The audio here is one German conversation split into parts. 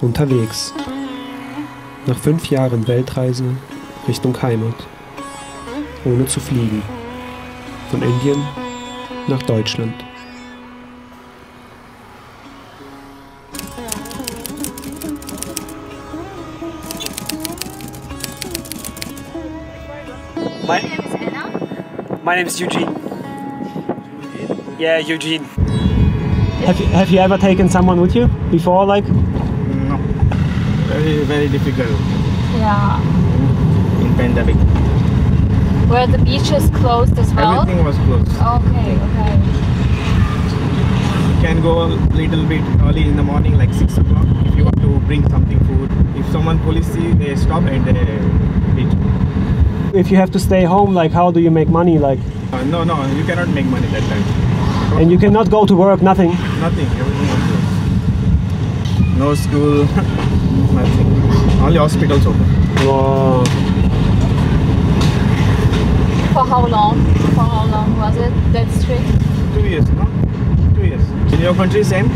Unterwegs. Nach 5 Jahren Weltreise Richtung Heimat. Ohne zu fliegen. Von Indien nach Deutschland. My name is Eugene. Yeah, Eugene. Have you ever taken someone with you before, like? No. Very difficult Yeah. in pandemic. Were the beaches closed as well? Everything was closed. Okay. You can go a little bit early in the morning, like 6 o'clock, if you want to bring something food. If someone police see, they stop and they beat. If you have to stay home, like how do you make money, like? No, you cannot make money that time. And you cannot go to work, nothing? Nothing, everything was closed. No school, nothing. Only hospitals open. Wow. For how long? For how long was it that strict? 2 years, no? 2 years. In your country, same?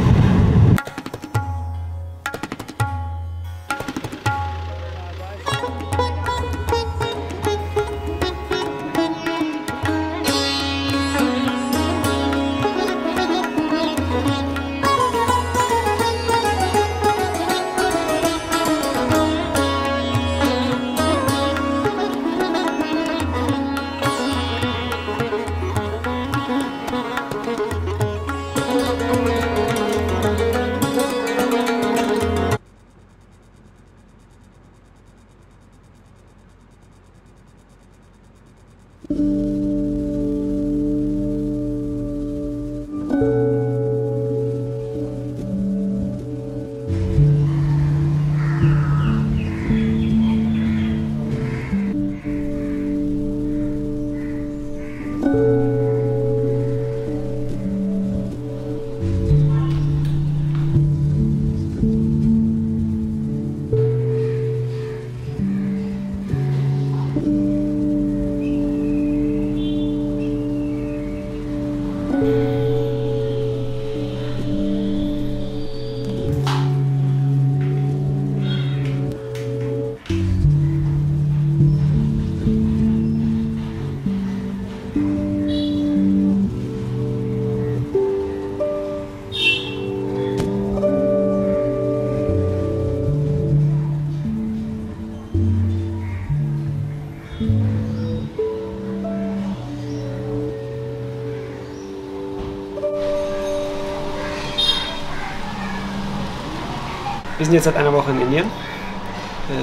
Wir sind jetzt seit einer Woche in Indien.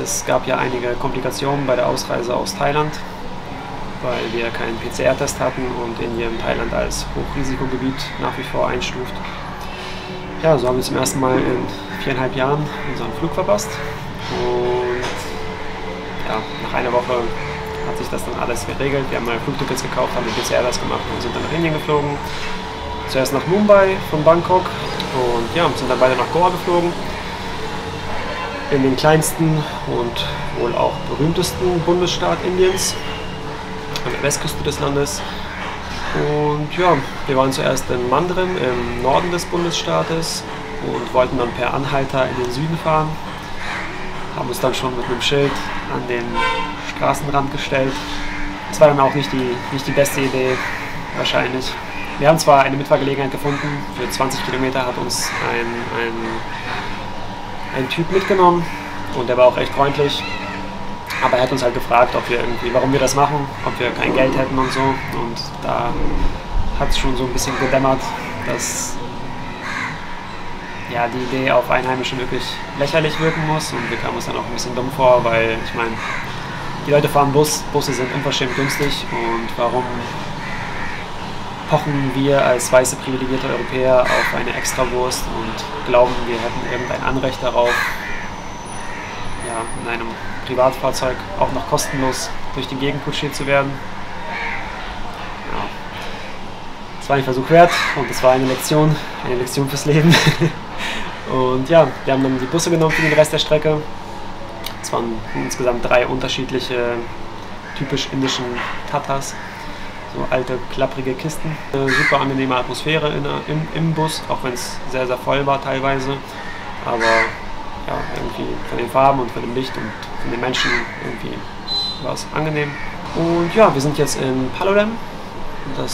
Es gab ja einige Komplikationen bei der Ausreise aus Thailand, weil wir keinen PCR-Test hatten und Indien Thailand als Hochrisikogebiet nach wie vor einstuft. Ja, so haben wir zum ersten Mal in 4,5 Jahren unseren Flug verpasst. Und ja, nach einer Woche hat sich das dann alles geregelt. Wir haben mal Flugtickets gekauft, haben den PCR-Test gemacht und sind dann nach Indien geflogen. Zuerst nach Mumbai von Bangkok und ja, sind dann beide nach Goa geflogen. In den kleinsten und wohl auch berühmtesten Bundesstaat Indiens, an der Westküste des Landes. Und ja, wir waren zuerst in Mandrim im Norden des Bundesstaates und wollten dann per Anhalter in den Süden fahren. Haben uns dann schon mit einem Schild an den Straßenrand gestellt. Das war dann auch nicht die beste Idee, wahrscheinlich. Wir haben zwar eine Mitfahrgelegenheit gefunden, für 20 Kilometer hat uns ein Typ mitgenommen und der war auch echt freundlich, aber er hat uns halt gefragt, warum wir das machen, ob wir kein Geld hätten und so, und da hat es schon so ein bisschen gedämmert, dass ja, die Idee auf Einheimischen wirklich lächerlich wirken muss, und wir kamen uns dann auch ein bisschen dumm vor, weil ich meine, die Leute fahren Bus, Busse sind unverschämt günstig, und warum pochen wir als weiße privilegierte Europäer auf eine Extrawurst und glauben, wir hätten irgendein Anrecht darauf, ja, in einem Privatfahrzeug auch noch kostenlos durch die Gegend kutschiert zu werden. Ja. Das war ein Versuch wert und es war eine Lektion fürs Leben. Und ja, wir haben dann die Busse genommen für den Rest der Strecke. Es waren insgesamt 3 unterschiedliche typisch indischen Tatas. So alte, klapprige Kisten. Eine super angenehme Atmosphäre im Bus, auch wenn es sehr, sehr voll war teilweise. Aber ja, irgendwie von den Farben und von dem Licht und von den Menschen irgendwie war es angenehm. Und ja, wir sind jetzt in Palolem. Das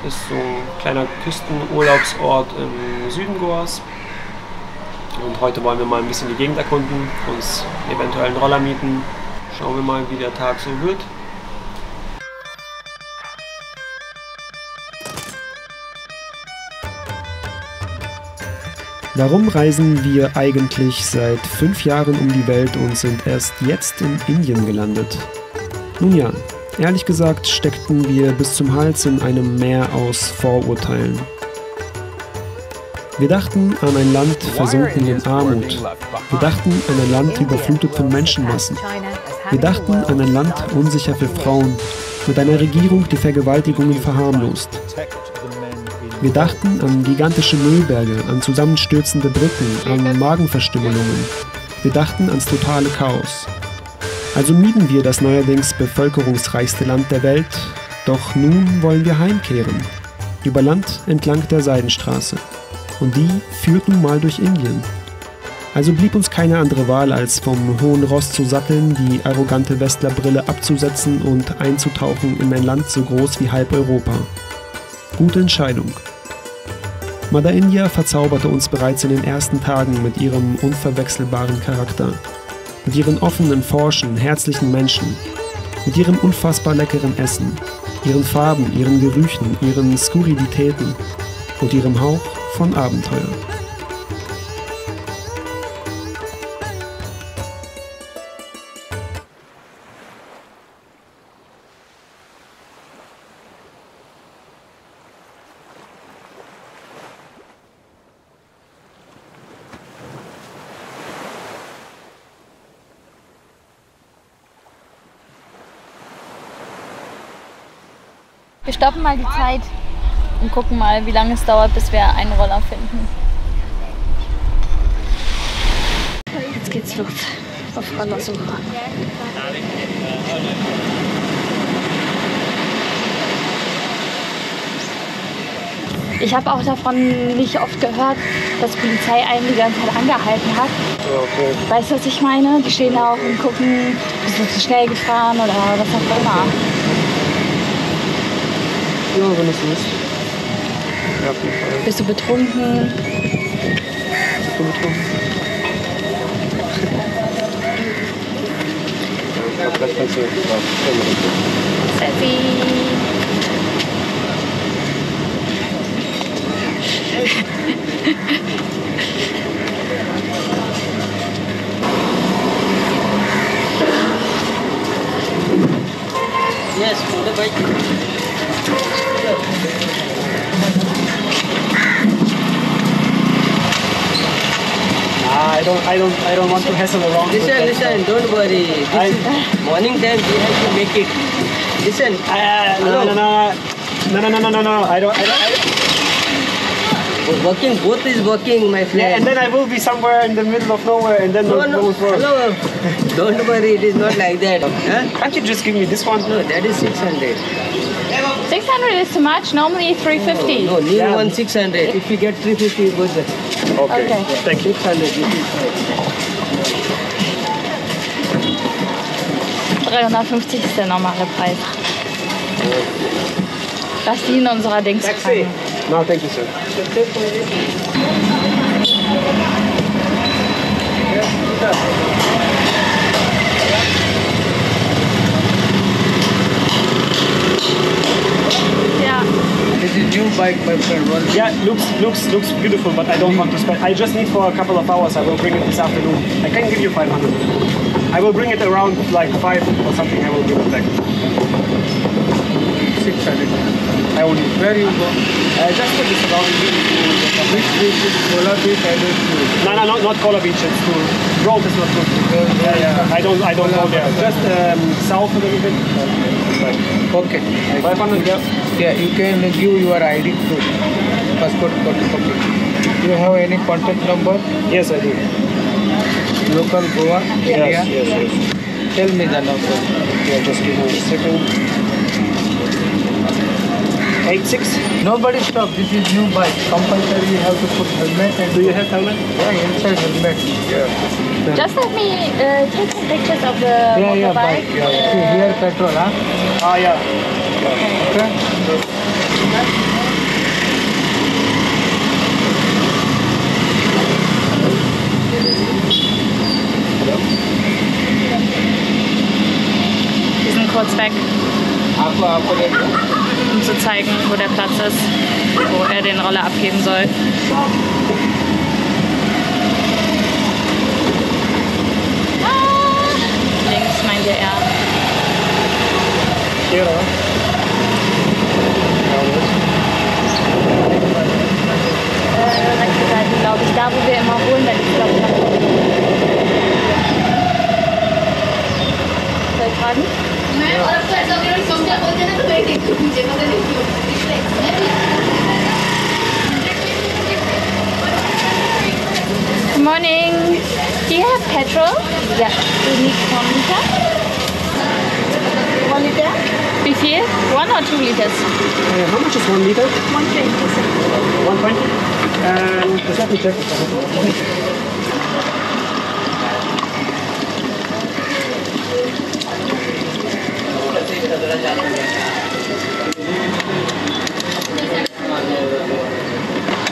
ist so ein kleiner Küstenurlaubsort im Süden Goas. Und heute wollen wir mal ein bisschen die Gegend erkunden, uns eventuell einen Roller mieten. Schauen wir mal, wie der Tag so wird. Warum reisen wir eigentlich seit 5 Jahren um die Welt und sind erst jetzt in Indien gelandet? Nun ja, ehrlich gesagt steckten wir bis zum Hals in einem Meer aus Vorurteilen. Wir dachten an ein Land versunken in Armut. Wir dachten an ein Land überflutet von Menschenmassen. Wir dachten an ein Land unsicher für Frauen, mit einer Regierung, die Vergewaltigungen verharmlost. Wir dachten an gigantische Müllberge, an zusammenstürzende Brücken, an Magenverstümmelungen. Wir dachten ans totale Chaos. Also mieden wir das neuerdings bevölkerungsreichste Land der Welt, doch nun wollen wir heimkehren. Über Land entlang der Seidenstraße. Und die führt nun mal durch Indien. Also blieb uns keine andere Wahl, als vom hohen Ross zu satteln, die arrogante Westlerbrille abzusetzen und einzutauchen in ein Land so groß wie halb Europa. Gute Entscheidung. Mother India verzauberte uns bereits in den ersten Tagen mit ihrem unverwechselbaren Charakter, mit ihren offenen, forschen, herzlichen Menschen, mit ihrem unfassbar leckeren Essen, ihren Farben, ihren Gerüchen, ihren Skurrilitäten und ihrem Hauch von Abenteuer. Wir stoppen mal die Zeit und gucken mal, wie lange es dauert, bis wir einen Roller finden. Jetzt geht's los auf Rollersuche. Ich habe auch davon nicht oft gehört, dass die Polizei einen die ganze Zeit angehalten hat. Okay. Weißt du, was ich meine? Die stehen da auch und gucken, bist du zu schnell gefahren oder was auch immer. Ja, wenn es so ist. Ja, auf jeden Fall. Bist du betrunken? Ich bin betrunken. Ich glaube, vielleicht kannst du Selfie! Yes, photo bike. I don't want to hassle around. Listen, don't worry. This is morning time. We have to make it. Listen. No. I don't. Working, both is working, my friend. Yeah, and then I will be somewhere in the middle of nowhere, and then No. Hello. Don't worry. It is not like that. Huh? Can't you just give me this one? No, that is 600. 600 is too much, normally 350. No, new Yeah. one 600. If you get 350, it goes there. Okay. Okay. Thank you. 600. This is fine. 350 ist der normale Preis. Lass die in unserer Dings Taxi. fragen. No, thank you, sir. Ja. This is new bike, my friend. One. Yeah, looks beautiful, but I don't want to spend. I just need for a couple of hours. I will bring it this afternoon. I can give you 500. I will bring it around like 5 or something. I will give it back. 600. I will. Where you go? Just put this around. Which beach is Kola Beach? I don't know. No, not Kola Beach. It's too. Road is not good. Yeah. I don't go there. Just south a little bit. Okay. 500. Yeah. Yeah, you can give your ID proof, passport photocopy. Do you have any contact number? Yes, I do. Local Goa area? Yes. Tell me the number. Yeah, just give me a second. 86. Nobody stop. This is new bike. Compulsory you have to put helmet and Do you have helmet? yeah, inside helmet. Yeah. Just let me take some pictures of the motorbike. bike. Yeah. See, here petrol, huh? Ah, yeah. Okay. Wir sind kurz weg, um zu zeigen, wo der Platz ist, wo er den Roller abgeben soll. Links meinte er. Here, huh? Rechte Seite, glaube ich, da wo wir immer holen, weil ich glaube, soll ich fragen? Good morning. Do you have petrol? Yeah. Do you need 1 liter? 1 liter? Wie viel? 1 or 2 liters? How much is 1 liter? 120. 120? Just let me check.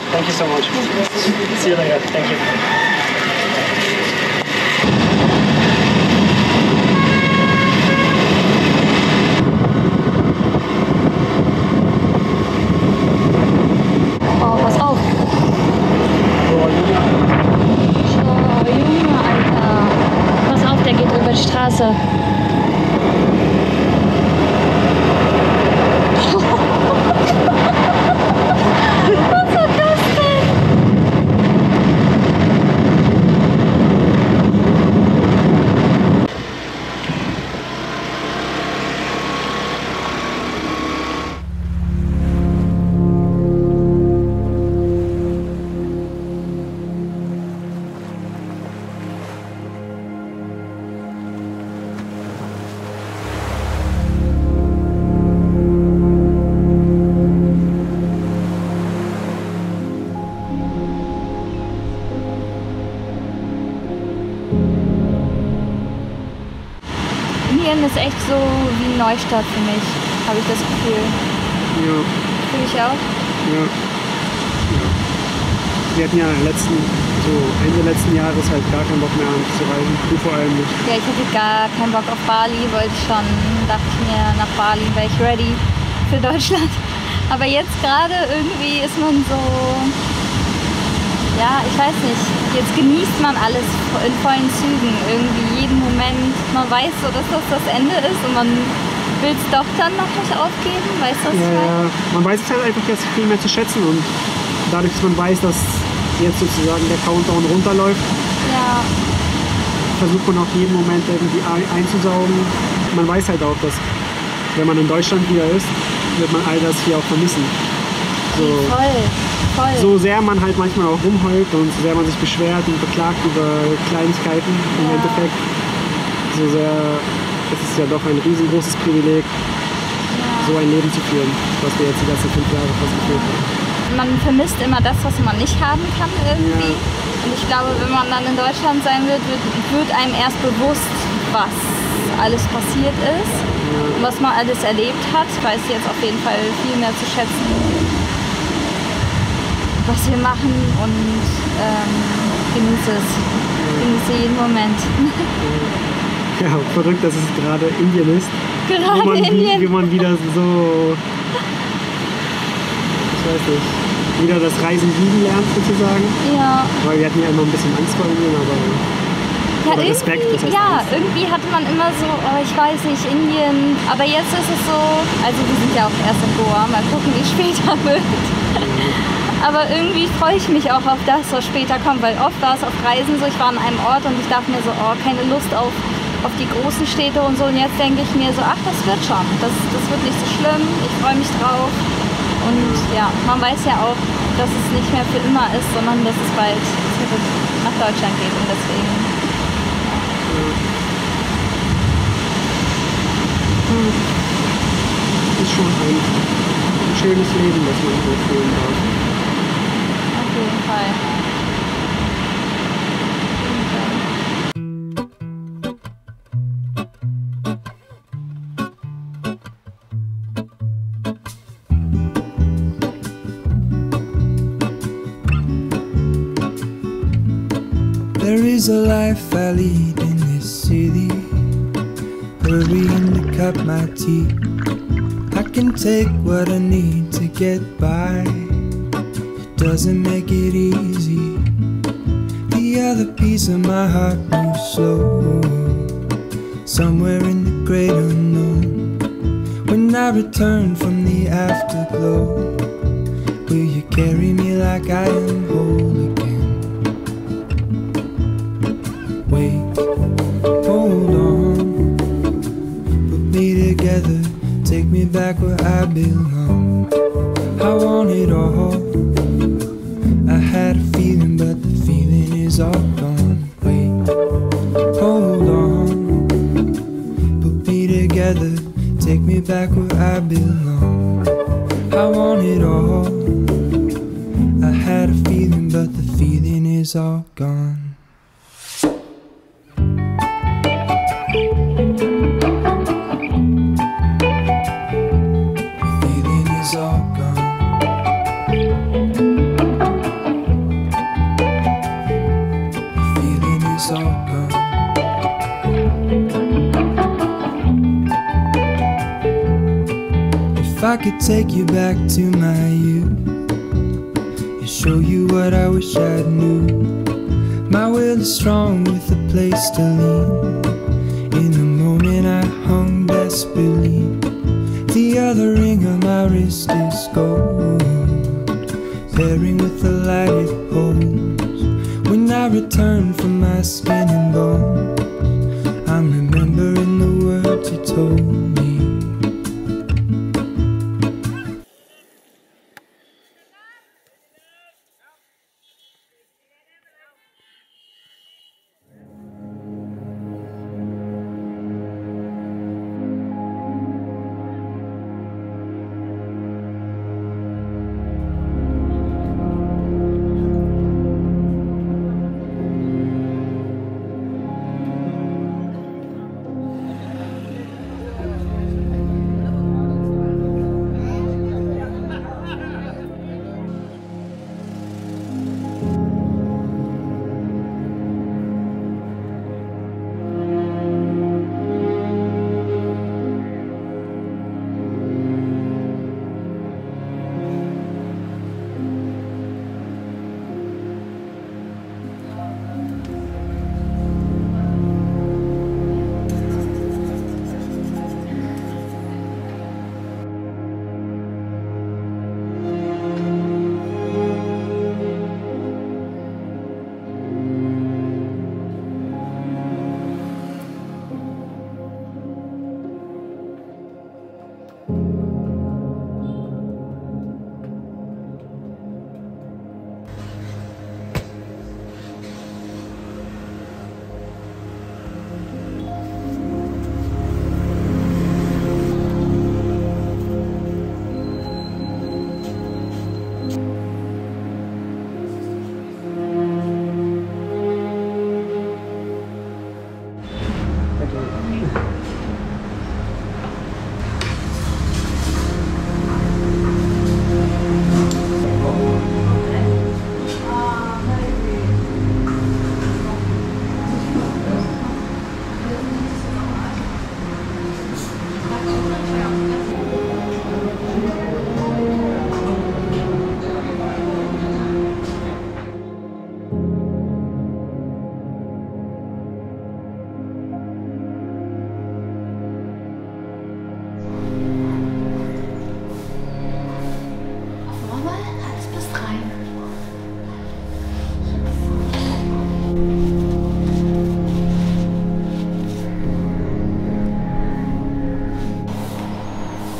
Thank you so much. See you later. Thank you. Oh, pass auf. Oh, Junge, Alter. Pass auf, der geht über die Straße. Was war das denn? Indien ist echt so wie Neustadt für mich, habe ich das Gefühl. Ja, Fühle ich auch? ja. Wir hatten ja Ende letzten Jahres halt gar keinen Bock mehr zu reisen. Du vor allem nicht. Ja, ich hatte gar keinen Bock auf Bali, wollte schon, dachte ich mir, nach Bali wäre ich ready für Deutschland. Aber jetzt gerade irgendwie ist man so, ja, ich weiß nicht, jetzt genießt man alles in vollen Zügen, irgendwie jeden Moment. Man weiß so, dass das Ende ist und man will es doch dann noch nicht aufgeben, weißt du, was ich meine? Man weiß es halt einfach jetzt viel mehr zu schätzen und dadurch, dass man weiß, dass jetzt sozusagen der Countdown runterläuft, Ja, versucht man auch jeden Moment irgendwie einzusaugen. Man weiß halt auch, dass wenn man in Deutschland wieder ist, wird man all das hier auch vermissen. voll. So sehr man halt manchmal auch rumheult und so sehr man sich beschwert und beklagt über Kleinigkeiten, im Endeffekt, so sehr, es ist ja doch ein riesengroßes Privileg, so ein Leben zu führen, was wir jetzt die letzten 5 Jahre fast geführt haben. Man vermisst immer das, was man nicht haben kann irgendwie. Und ich glaube, wenn man dann in Deutschland sein wird einem erst bewusst, was alles passiert ist, und was man alles erlebt hat. Ich weiß jetzt auf jeden Fall viel mehr zu schätzen, was wir machen und genieße es. Genieße jeden Moment. Ja, verrückt, dass es gerade Indien ist. Gerade Indien. Wie man wieder so, ich weiß nicht, wieder das Reisen lieben lernt sozusagen. Ja. Weil wir hatten ja immer ein bisschen Angst vor Indien, aber oder Respekt. Das heißt Angst. Irgendwie hatte man immer so, oh, ich weiß nicht, Indien. Aber jetzt ist es so, also wir sind ja auch erst in Goa, mal gucken, wie es später wird. Aber irgendwie freue ich mich auch auf das, was später kommt, weil oft war es auf Reisen so, ich war an einem Ort und ich dachte mir so, oh, keine Lust auf die großen Städte und so. Und jetzt denke ich mir so, ach, das wird schon. Das wird nicht so schlimm, ich freue mich drauf. Und ja, man weiß ja auch, dass es nicht mehr für immer ist, sondern dass es bald zurück nach Deutschland geht. Und deswegen. Ist schon ein schönes Leben, das man so fühlen darf. Auf jeden Fall. There is a life I lead in this city, hurrying to cut my teeth. I can take what I need to get by, it doesn't make it easy. The other piece of my heart moves slow, somewhere in the great unknown. When I return from the afterglow, will you carry me like I am whole again? Wait, hold on, put me together, take me back where I belong. I want it all, I had a feeling but the feeling is all gone. Wait, hold on, put me together, take me back where I belong. I want it all, I had a feeling but the feeling is all gone. If I could take you back to my youth and show you what I wish I knew, my will is strong with a place to lean. In the moment I hung desperately, the other ring on my wrist is gold, pairing with the light it holds. When I return from my skin and bones, I'm remembering the words you told me.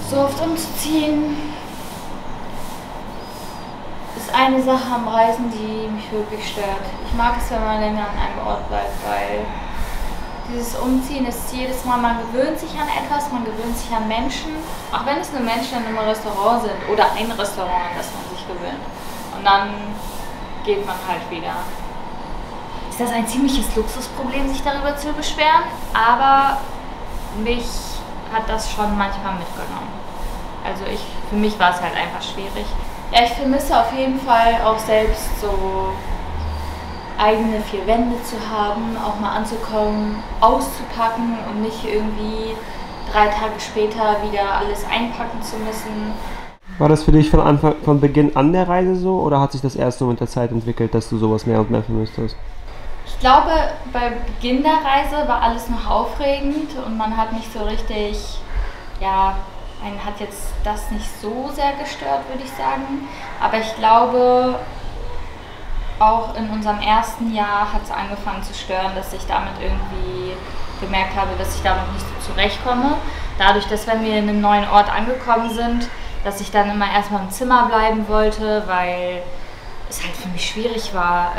So oft umzuziehen ist eine Sache am Reisen, die mich wirklich stört. Ich mag es, wenn man länger an einem Ort bleibt, weil dieses Umziehen ist jedes Mal, man gewöhnt sich an etwas, man gewöhnt sich an Menschen, auch wenn es nur Menschen in einem Restaurant sind oder ein Restaurant, an das man sich gewöhnt. Und dann geht man halt wieder. Ist das ein ziemliches Luxusproblem, sich darüber zu beschweren, aber mich hat das schon manchmal mitgenommen. Also für mich war es halt einfach schwierig. Ja, ich vermisse auf jeden Fall auch selbst so eigene 4 Wände zu haben, auch mal anzukommen, auszupacken und nicht irgendwie 3 Tage später wieder alles einpacken zu müssen. War das für dich von Beginn an der Reise so oder hat sich das erst so mit der Zeit entwickelt, dass du sowas mehr und mehr vermisst hast? Ich glaube, bei Beginn der Reise war alles noch aufregend und man hat nicht so richtig, ja, einen hat jetzt das nicht so sehr gestört, würde ich sagen. Aber ich glaube, auch in unserem ersten Jahr hat es angefangen zu stören, dass ich damit irgendwie gemerkt habe, dass ich damit nicht so zurechtkomme. Dadurch, dass wenn wir in einem neuen Ort angekommen sind, dass ich dann immer erstmal im Zimmer bleiben wollte, weil es halt für mich schwierig war,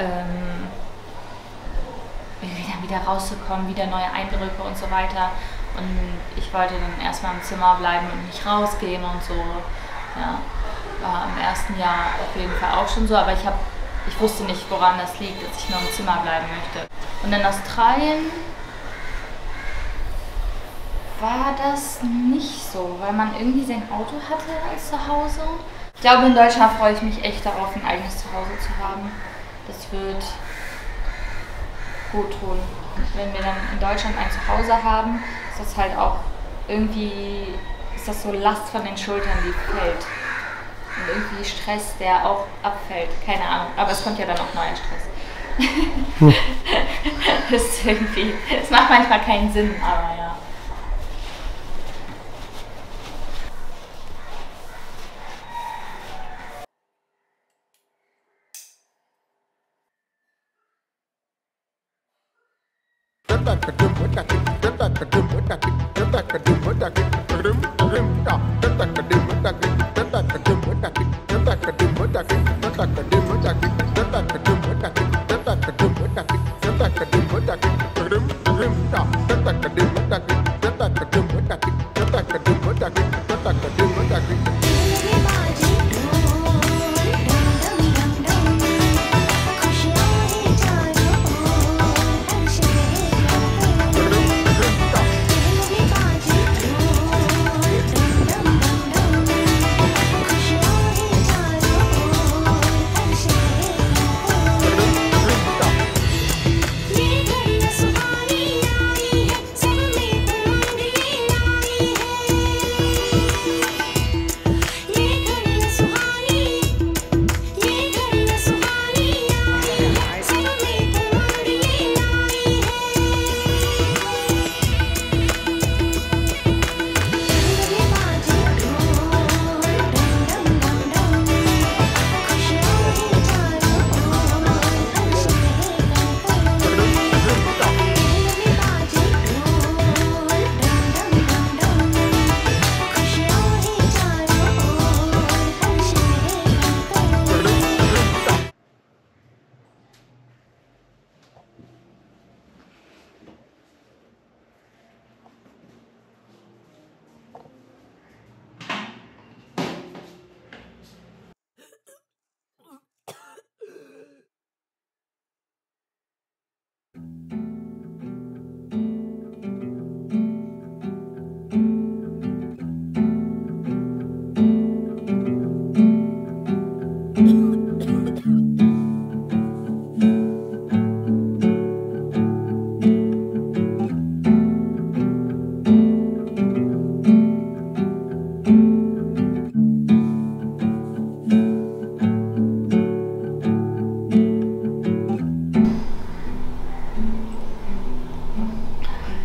wieder rauszukommen, wieder neue Eindrücke und so weiter. Und ich wollte dann erstmal im Zimmer bleiben und nicht rausgehen und so. Ja, war im ersten Jahr auf jeden Fall auch schon so, aber ich wusste nicht, woran das liegt, dass ich nur im Zimmer bleiben möchte. Und in Australien war das nicht so, weil man irgendwie sein Auto hatte als Zuhause. Ich glaube, in Deutschland freue ich mich echt darauf, ein eigenes Zuhause zu haben. Das wird gut tun. Und wenn wir dann in Deutschland ein Zuhause haben, ist das halt auch irgendwie, ist das so Last von den Schultern, die fällt. Und irgendwie Stress, der auch abfällt. Keine Ahnung, aber es kommt ja dann auch neuer Stress. Das ist irgendwie, es macht manchmal keinen Sinn, aber ja.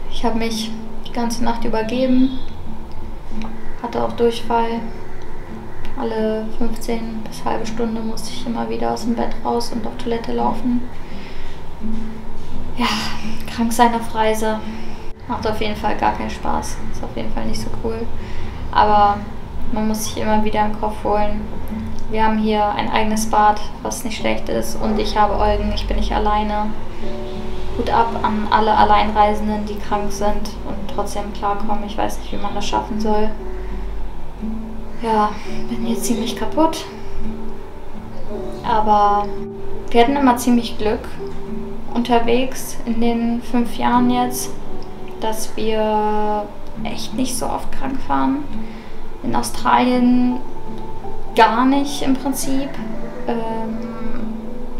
Ich habe mich die ganze Nacht übergeben, hatte auch Durchfall. Alle 15 bis halbe Stunde musste ich immer wieder aus dem Bett raus und auf Toilette laufen. Ja, krank sein auf Reise macht auf jeden Fall gar keinen Spaß. Ist auf jeden Fall nicht so cool. Aber man muss sich immer wieder im Kopf holen. Wir haben hier ein eigenes Bad, was nicht schlecht ist. Und ich habe Eugen, ich bin nicht alleine. Hut ab an alle Alleinreisenden, die krank sind und trotzdem klarkommen. Ich weiß nicht, wie man das schaffen soll. Ja, bin jetzt ziemlich kaputt. Aber wir hatten immer ziemlich Glück unterwegs in den 5 Jahren jetzt, dass wir echt nicht so oft krank waren. In Australien gar nicht im Prinzip.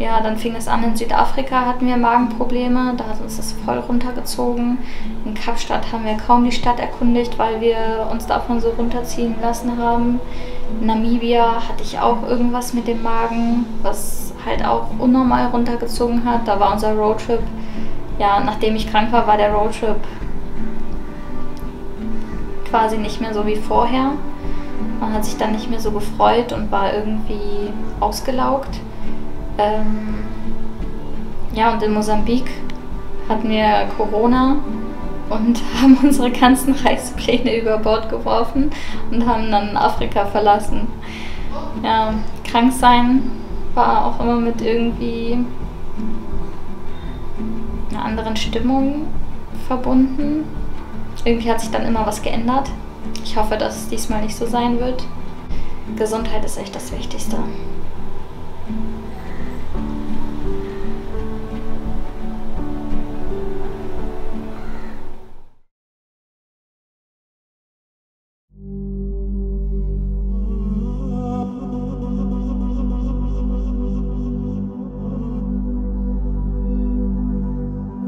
Ja, dann fing es an, in Südafrika hatten wir Magenprobleme, da hat uns das voll runtergezogen. In Kapstadt haben wir kaum die Stadt erkundigt, weil wir uns davon so runterziehen lassen haben. In Namibia hatte ich auch irgendwas mit dem Magen, was halt auch unnormal runtergezogen hat. Da war unser Roadtrip, ja, nachdem ich krank war, war der Roadtrip quasi nicht mehr so wie vorher. Man hat sich dann nicht mehr so gefreut und war irgendwie ausgelaugt. Ja, und in Mosambik hatten wir Corona und haben unsere ganzen Reisepläne über Bord geworfen und haben dann Afrika verlassen. Ja, krank sein war auch immer mit irgendwie einer anderen Stimmung verbunden. Irgendwie hat sich dann immer was geändert. Ich hoffe, dass es diesmal nicht so sein wird. Gesundheit ist echt das Wichtigste.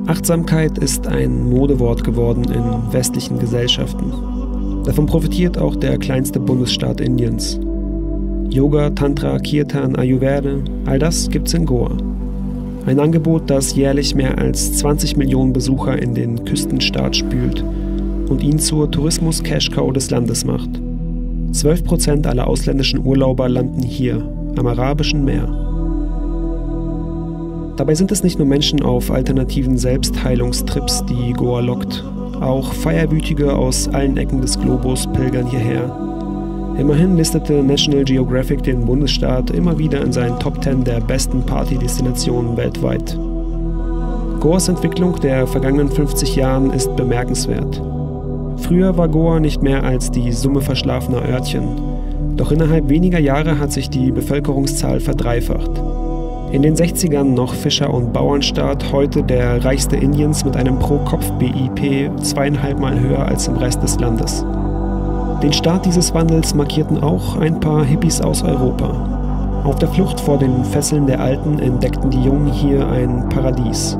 Achtsamkeit ist ein Modewort geworden in westlichen Gesellschaften. Davon profitiert auch der kleinste Bundesstaat Indiens. Yoga, Tantra, Kirtan, Ayurveda, all das gibt's in Goa. Ein Angebot, das jährlich mehr als 20 Millionen Besucher in den Küstenstaat spült und ihn zur Tourismus-Cash-Cow des Landes macht. 12% aller ausländischen Urlauber landen hier, am Arabischen Meer. Dabei sind es nicht nur Menschen auf alternativen Selbstheilungstrips, die Goa lockt. Auch Feierwütige aus allen Ecken des Globus pilgern hierher. Immerhin listete National Geographic den Bundesstaat immer wieder in seinen Top 10 der besten Partydestinationen weltweit. Goas Entwicklung der vergangenen 50 Jahren ist bemerkenswert. Früher war Goa nicht mehr als die Summe verschlafener Örtchen. Doch innerhalb weniger Jahre hat sich die Bevölkerungszahl verdreifacht. In den 60ern noch Fischer- und Bauernstaat, heute der reichste Indiens mit einem Pro-Kopf-BIP 2,5 Mal höher als im Rest des Landes. Den Start dieses Wandels markierten auch ein paar Hippies aus Europa. Auf der Flucht vor den Fesseln der Alten entdeckten die Jungen hier ein Paradies.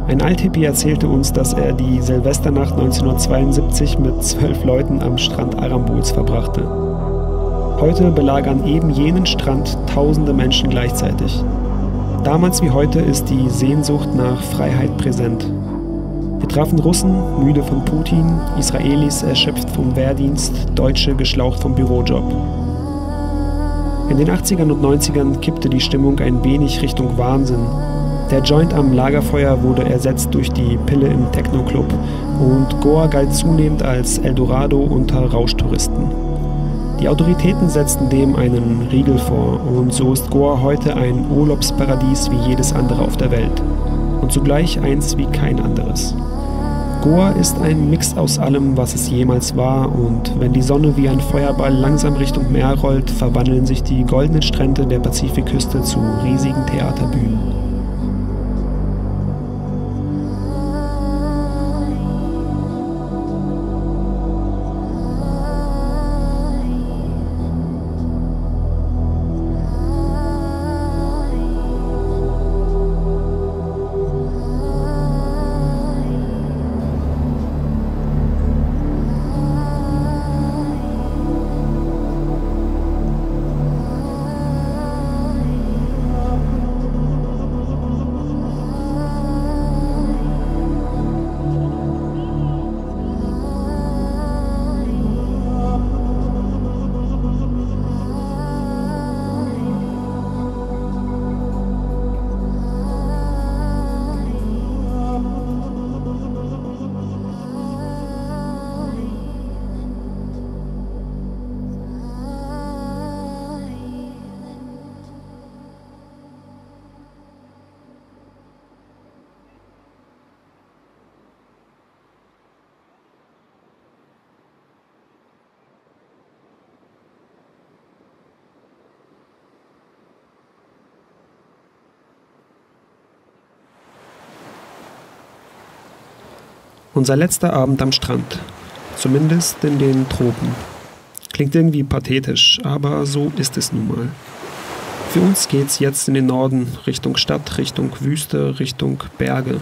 Ein Althippie erzählte uns, dass er die Silvesternacht 1972 mit 12 Leuten am Strand Arambuls verbrachte. Heute belagern eben jenen Strand tausende Menschen gleichzeitig. Damals wie heute ist die Sehnsucht nach Freiheit präsent. Wir trafen Russen, müde von Putin, Israelis erschöpft vom Wehrdienst, Deutsche geschlaucht vom Bürojob. In den 80ern und 90ern kippte die Stimmung ein wenig Richtung Wahnsinn. Der Joint am Lagerfeuer wurde ersetzt durch die Pille im Techno-Club und Goa galt zunehmend als Eldorado unter Rauschtouristen. Die Autoritäten setzten dem einen Riegel vor und so ist Goa heute ein Urlaubsparadies wie jedes andere auf der Welt und zugleich eins wie kein anderes. Goa ist ein Mix aus allem, was es jemals war und wenn die Sonne wie ein Feuerball langsam Richtung Meer rollt, verwandeln sich die goldenen Strände der Pazifikküste zu riesigen Theaterbühnen. Unser letzter Abend am Strand, zumindest in den Tropen. Klingt irgendwie pathetisch, aber so ist es nun mal. Für uns geht's jetzt in den Norden, Richtung Stadt, Richtung Wüste, Richtung Berge.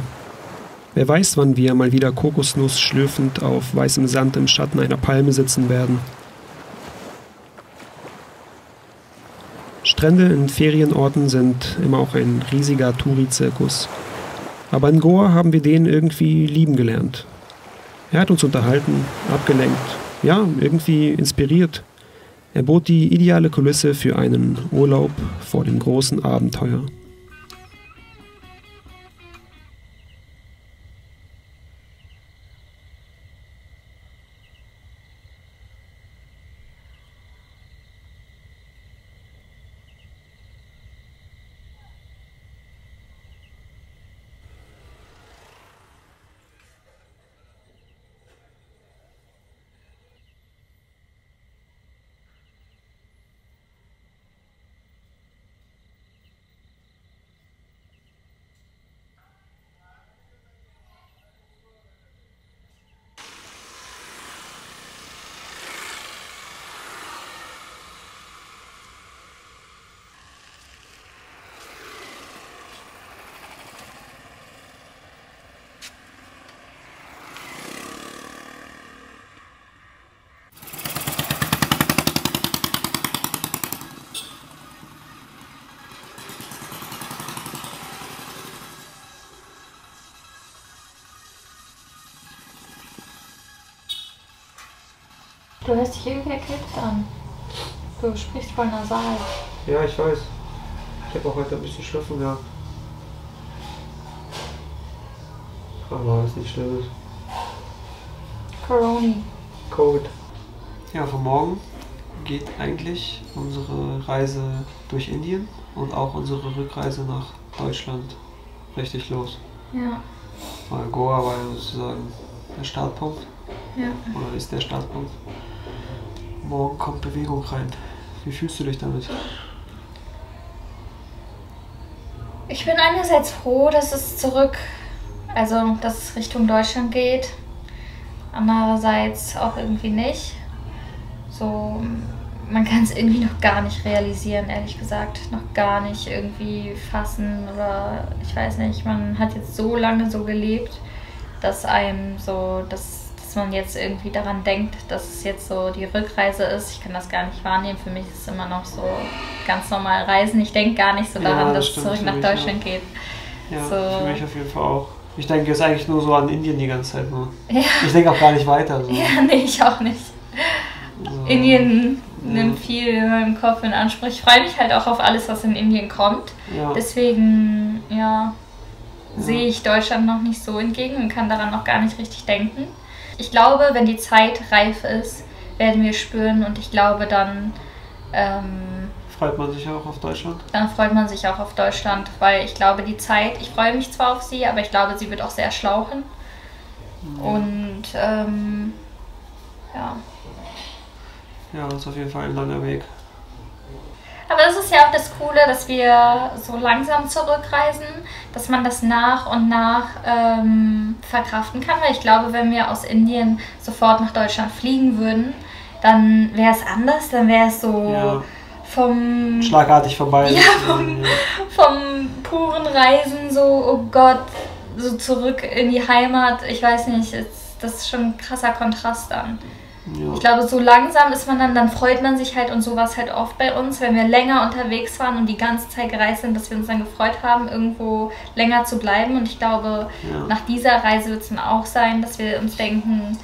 Wer weiß, wann wir mal wieder Kokosnuss schlürfend auf weißem Sand im Schatten einer Palme sitzen werden. Strände in Ferienorten sind immer auch ein riesiger Touri-Zirkus. Aber in Goa haben wir den irgendwie lieben gelernt. Er hat uns unterhalten, abgelenkt, ja, irgendwie inspiriert. Er bot die ideale Kulisse für einen Urlaub vor dem großen Abenteuer. Du hörst dich irgendwie erkältet an. Du sprichst voll nasal. Ja, ich weiß. Ich habe auch heute ein bisschen Schnupfen gehabt. Aber ist nicht schlimm. Covid. Ja, von morgen geht eigentlich unsere Reise durch Indien und auch unsere Rückreise nach Deutschland richtig los. Ja. Weil Goa war ja sozusagen der Startpunkt. Ja. Oder ist der Startpunkt. Morgen kommt Bewegung rein. Wie fühlst du dich damit? Ich bin einerseits froh, dass es dass es Richtung Deutschland geht. Andererseits auch irgendwie nicht. So, man kann es irgendwie noch gar nicht realisieren, ehrlich gesagt. Noch gar nicht irgendwie fassen oder ich weiß nicht. Man hat jetzt so lange so gelebt, dass einem so, dass man jetzt irgendwie daran denkt, dass es jetzt so die Rückreise ist. Ich kann das gar nicht wahrnehmen. Für mich ist es immer noch so ganz normal Reisen. Ich denke gar nicht so daran, dass es zurück nach Deutschland geht. Ja, so. Für mich auf jeden Fall auch. Ich denke jetzt eigentlich nur so an Indien die ganze Zeit nur. Ja. Ich denke auch gar nicht weiter. So. Ja, nee, ich auch nicht. So. Indien nimmt viel in meinem Kopf in Anspruch. Ich freue mich halt auch auf alles, was in Indien kommt. Ja. Deswegen, sehe ich Deutschland noch nicht so entgegen und kann daran noch gar nicht richtig denken. Ich glaube, wenn die Zeit reif ist, werden wir spüren und ich glaube, dann freut man sich auch auf Deutschland? Dann freut man sich auch auf Deutschland, weil ich glaube, die Zeit, ich freue mich zwar auf sie, aber ich glaube, sie wird auch sehr schlauchen. Ja. Und Ja, das ist auf jeden Fall ein langer Weg. Aber das ist ja auch das Coole, dass wir so langsam zurückreisen, dass man das nach und nach verkraften kann. Weil ich glaube, wenn wir aus Indien sofort nach Deutschland fliegen würden, dann wäre es anders. Dann wäre es so vom... Schlagartig vorbei. Ja, vom puren Reisen so, oh Gott, so zurück in die Heimat. Ich weiß nicht, das ist schon ein krasser Kontrast dann. Ja. Ich glaube, so langsam ist man dann freut man sich halt und so war es halt oft bei uns, wenn wir länger unterwegs waren und die ganze Zeit gereist sind, dass wir uns dann gefreut haben, irgendwo länger zu bleiben. Und ich glaube, nach dieser Reise wird es dann auch sein, dass wir uns denken,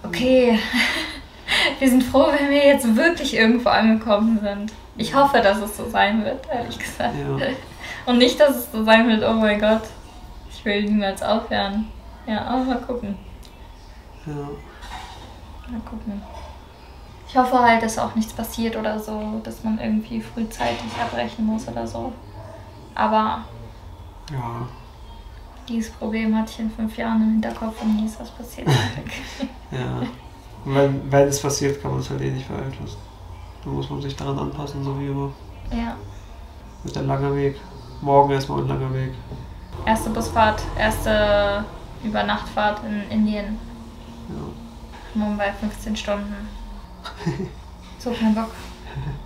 okay, wir sind froh, wenn wir jetzt wirklich irgendwo angekommen sind. Ich hoffe, dass es so sein wird, ehrlich gesagt. Ja. Und nicht, dass es so sein wird, oh mein Gott, ich will niemals aufhören. Ja, aber mal gucken. Ja. Mal gucken. Ich hoffe halt, dass auch nichts passiert oder so, dass man irgendwie frühzeitig abbrechen muss oder so. Aber dieses Problem hatte ich in 5 Jahren im Hinterkopf und nie ist was passiert. Ja. Wenn es passiert, kann man es halt eh nicht beeinflussen. Da muss man sich daran anpassen, so wie immer. Ja. Wird ein langer Weg. Morgen erstmal ein langer Weg. Erste Busfahrt, erste Übernachtfahrt in Indien. Ja. Mumbai 15 Stunden. So kein Bock.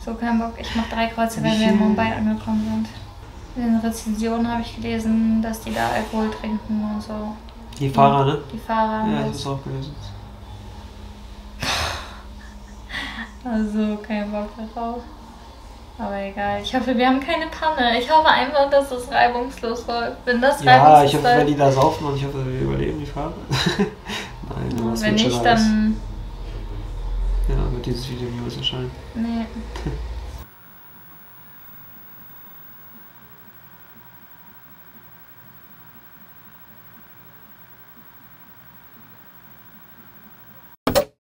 So, kein Bock. Ich mach 3 Kreuze, wenn wir in Mumbai angekommen sind. In Rezensionen habe ich gelesen, dass die da Alkohol trinken und so. Die Fahrer, ne? Die Fahrer. Ja, das ist auch gelesen. Also, kein Bock darauf. Aber egal. Ich hoffe, wir haben keine Panne. Ich hoffe einfach, dass es reibungslos läuft. Wenn das reibungslos Ja, ich hoffe, läuft, wenn die da saufen und ich hoffe, wir überleben die Fahrt. Nein, aber es wenn wird nicht, schon alles. dann... Ja, wird dieses Video niemals erscheinen. Nee.